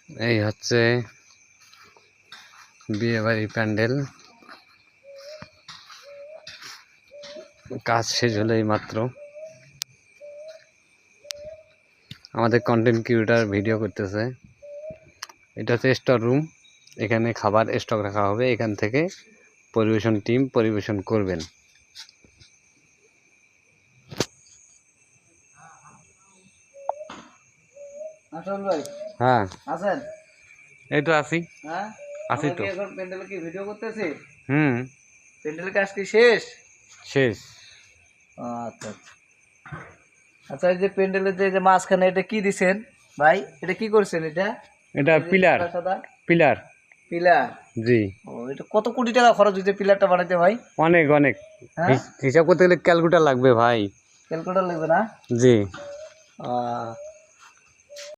এই হচ্ছে বিয়ে বাড়ির প্যান্ডেল। কাজ শেষ হলেই মাত্র আমাদের কন্টেন্ট ক্রিয়েটর ভিডিও করতেছে। এটা হচ্ছে স্টোর রুম, এখানে খাবার স্টক রাখা হবে, এখান থেকে পরিবেশন টিম পরিবেশন করবেন। হ্যাঁ আছেন? এই তো আছি। হ্যাঁ আছি তো। এখন প্যান্ডেলে কি ভিডিও করতেছি? প্যান্ডেলের কাজ কি শেষ? শেষ। আচ্ছা আচ্ছা আচ্ছা, এই যে প্যান্ডেলের যে মাঝখানে এটা কি দিছেন ভাই? এটা কি করছেন? এটা পিলার। সাদা পিলার। পিলার? জি। ও, এটা কত কোটি টাকা খরচ হয়েছে পিলারটা বানাইতে ভাই? অনেক অনেক। হ্যাঁ, হিসাব করতে গেলে ক্যালকুলেটর লাগবে ভাই। ক্যালকুলেটর লাগবে না? জি।